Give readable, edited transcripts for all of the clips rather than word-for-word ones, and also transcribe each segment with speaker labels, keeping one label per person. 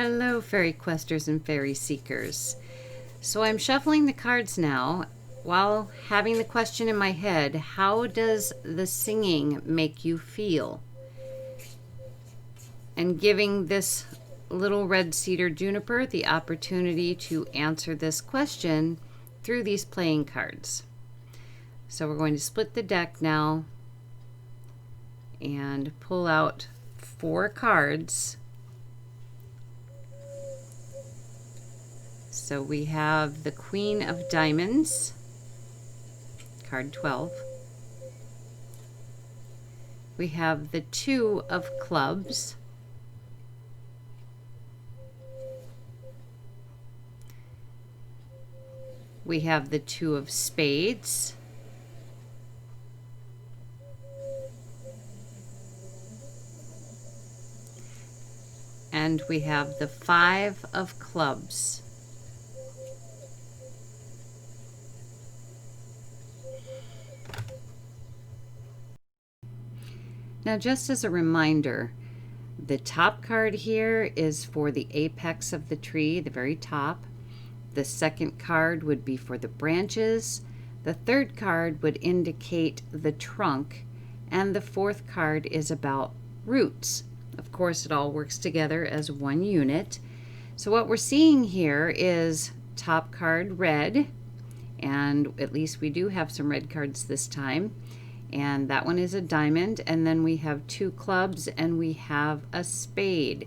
Speaker 1: Hello, fairy questers and fairy seekers. So I'm shuffling the cards now while having the question in my head, how does the singing make you feel? And giving this little red cedar juniper the opportunity to answer this question through these playing cards. So we're going to split the deck now and pull out 4 cards. So we have the Queen of Diamonds, card 12. We have the 2 of Clubs. We have the 2 of Spades. And we have the 5 of Clubs. Now, just as a reminder, the top card here is for the apex of the tree, the very top. The second card would be for the branches. The third card would indicate the trunk. And the fourth card is about roots. Of course, it all works together as one unit. So what we're seeing here is top card red, and at least we do have some red cards this time. And that one is a diamond, and then we have 2 clubs and we have a spade.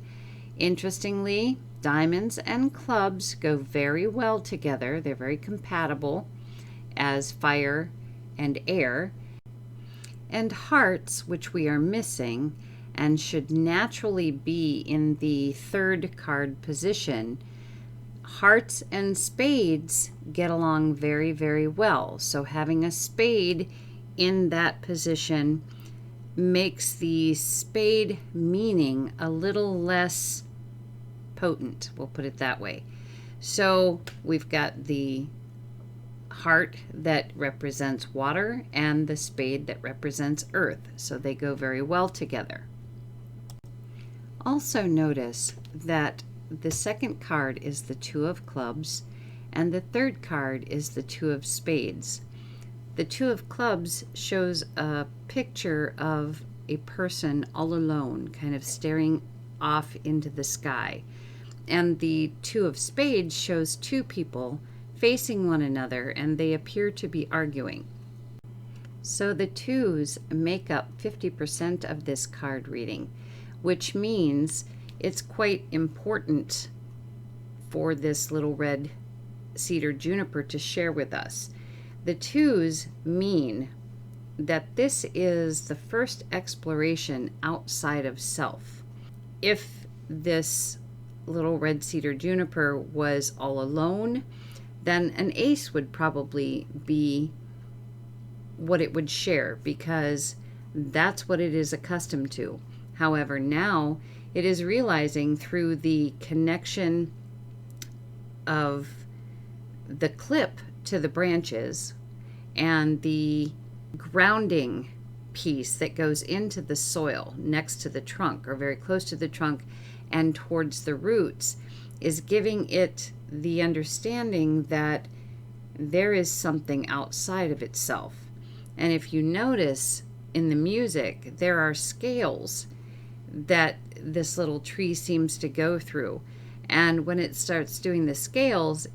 Speaker 1: Interestingly, diamonds and clubs go very well together. They're very compatible as fire and air. And hearts, which we are missing and should naturally be in the third card position, hearts and spades get along very, very well. So having a spade in that position makes the spade meaning a little less potent, we'll put it that way. So we've got the heart that represents water and the spade that represents earth, so they go very well together. Also notice that the second card is the 2 of clubs and the third card is the 2 of spades. The 2 of clubs shows a picture of a person all alone, kind of staring off into the sky. And the 2 of spades shows 2 people facing one another, and they appear to be arguing. So the 2s make up 50% of this card reading, which means it's quite important for this little red cedar juniper to share with us. The 2s mean that this is the first exploration outside of self. If this little red cedar juniper was all alone, then an ace would probably be what it would share, because that's what it is accustomed to. However, now it is realizing through the connection of the clip to the branches and the grounding piece that goes into the soil next to the trunk, or very close to the trunk and towards the roots, is giving it the understanding that there is something outside of itself. And if you notice in the music, there are scales that this little tree seems to go through. And when it starts doing the scales,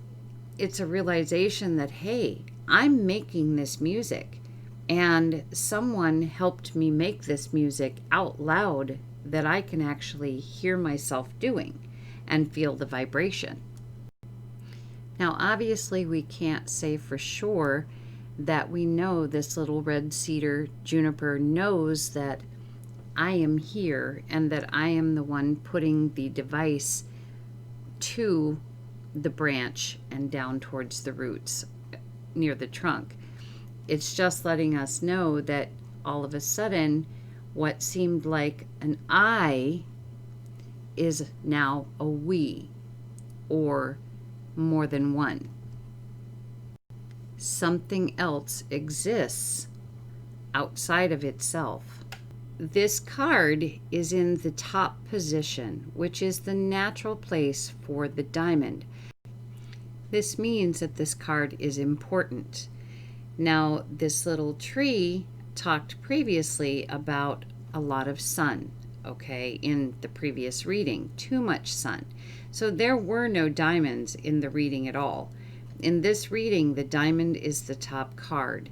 Speaker 1: it's a realization that, hey, I'm making this music, and someone helped me make this music out loud that I can actually hear myself doing and feel the vibration. Now, obviously, we can't say for sure that we know this little red cedar juniper knows that I am here and that I am the one putting the device to the branch and down towards the roots near the trunk. It's just letting us know that all of a sudden what seemed like an I is now a we, or more than one. Something else exists outside of itself. this card is in the top position, which is the natural place for the diamond. This means that this card is important. Now, this little tree talked previously about a lot of sun, okay, in the previous reading, too much sun. So there were no diamonds in the reading at all. In this reading, the diamond is the top card,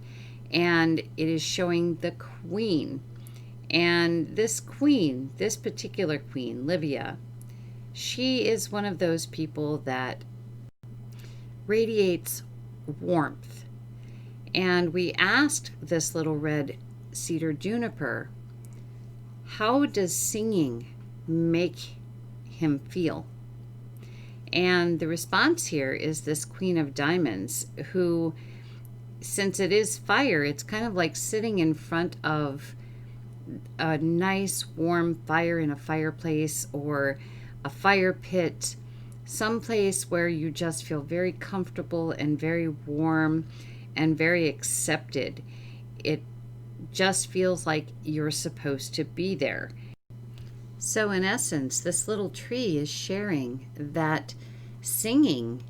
Speaker 1: and it is showing the queen. And this queen, this particular queen, Livia, she is one of those people that radiates warmth. And we asked this little red cedar juniper, how does singing make him feel? And the response here is this Queen of Diamonds, who, since it is fire, it's kind of like sitting in front of a nice warm fire in a fireplace or a fire pit, someplace where you just feel very comfortable and very warm and very accepted. It just feels like you're supposed to be there. So in essence, this little tree is sharing that singing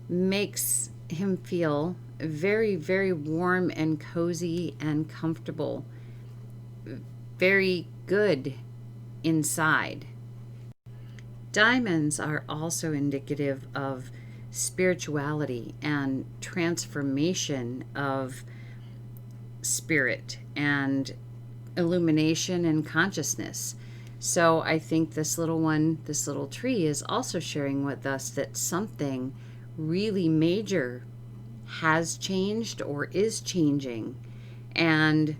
Speaker 1: makes him feel very, very warm and cozy and comfortable, very good inside. Diamonds are also indicative of spirituality and transformation of spirit and illumination and consciousness. So I think this little tree is also sharing with us that something really major has changed or is changing, and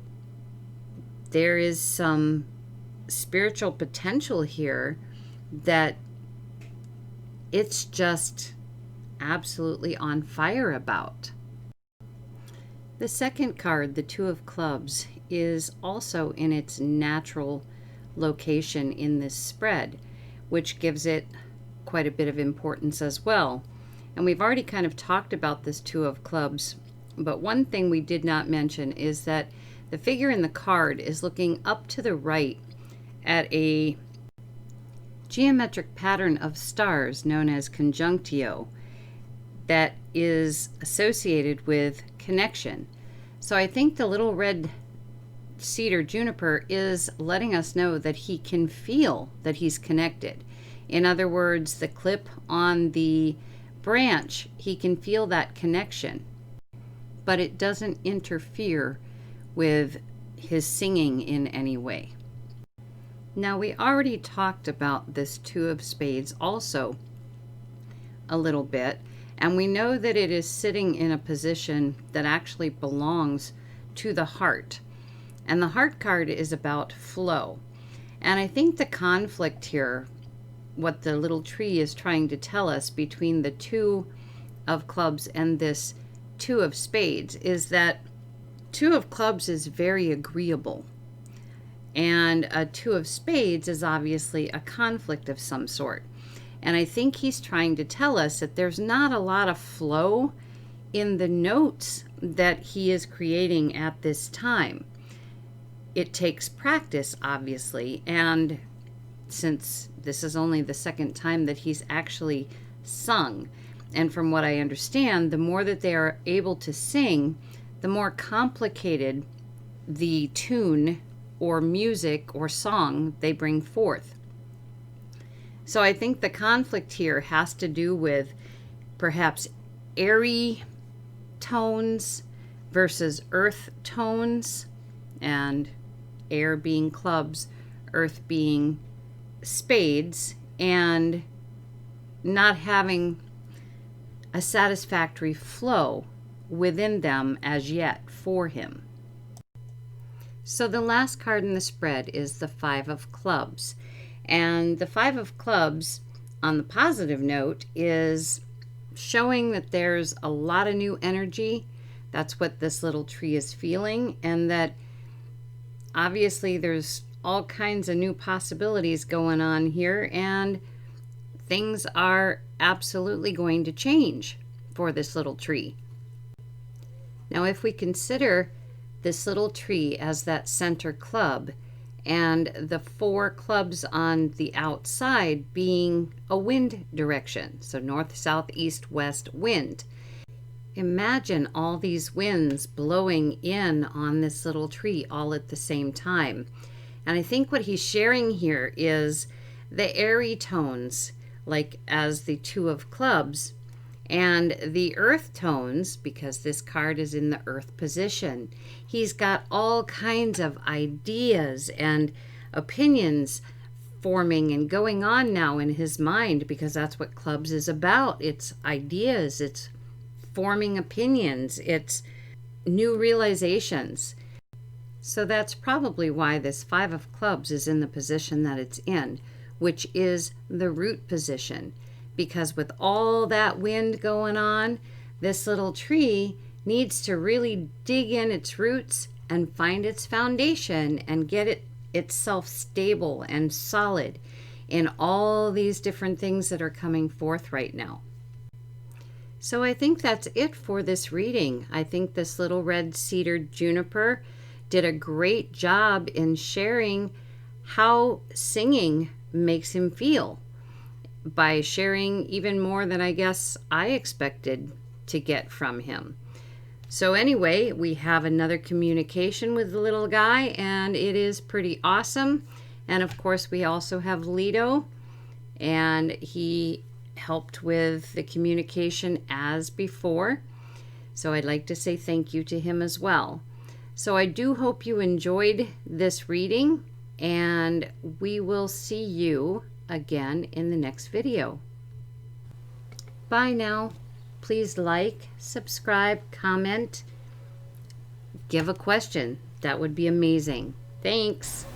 Speaker 1: there is some spiritual potential here that it's just absolutely on fire about. The second card, the Two of Clubs, is also in its natural location in this spread, which gives it quite a bit of importance as well. And we've already kind of talked about this Two of Clubs, but one thing we did not mention is that the figure in the card is looking up to the right at a geometric pattern of stars known as conjunctio that is associated with connection. So I think the little red cedar juniper is letting us know that he can feel that he's connected. In other words, the clip on the branch, he can feel that connection, but it doesn't interfere with his singing in any way. Now, we already talked about this Two of Spades also a little bit, and we know that it is sitting in a position that actually belongs to the heart. And the heart card is about flow. And I think the conflict here, what the little tree is trying to tell us between the Two of Clubs and this Two of Spades, is that Two of Clubs is very agreeable. And a Two of Spades is obviously a conflict of some sort. And I think he's trying to tell us that there's not a lot of flow in the notes that he is creating at this time. It takes practice, obviously, and since this is only the second time that he's actually sung, and from what I understand, the more that they are able to sing, the more complicated the tune or music or song they bring forth. So I think the conflict here has to do with perhaps airy tones versus earth tones, and air being clubs, earth being spades, and not having a satisfactory flow within them as yet for him. So the last card in the spread is the Five of Clubs. And the Five of Clubs, on the positive note, is showing that there's a lot of new energy. That's what this little tree is feeling, and that obviously there's all kinds of new possibilities going on here, and things are absolutely going to change for this little tree. Now, if we consider this little tree as that center club, and the 4 clubs on the outside being a wind direction. So north, south, east, west, wind. Imagine all these winds blowing in on this little tree all at the same time. And I think what he's sharing here is the airy tones, like as the 2 of clubs, and the earth tones, because this card is in the earth position. He's got all kinds of ideas and opinions forming and going on now in his mind, because that's what clubs is about. It's ideas, it's forming opinions, it's new realizations. So that's probably why this 5 of clubs is in the position that it's in, which is the root position. Because with all that wind going on, this little tree needs to really dig in its roots and find its foundation and get itself stable and solid in all these different things that are coming forth right now. So I think that's it for this reading. I think this little red cedar juniper did a great job in sharing how singing makes him feel, by sharing even more than I guess I expected to get from him. So anyway, we have another communication with the little guy, and it is pretty awesome. And of course, we also have Lido, and he helped with the communication as before. So I'd like to say thank you to him as well. So I do hope you enjoyed this reading, and we will see you again in the next video. Bye now. Please like, subscribe, comment, give a question. That would be amazing. Thanks.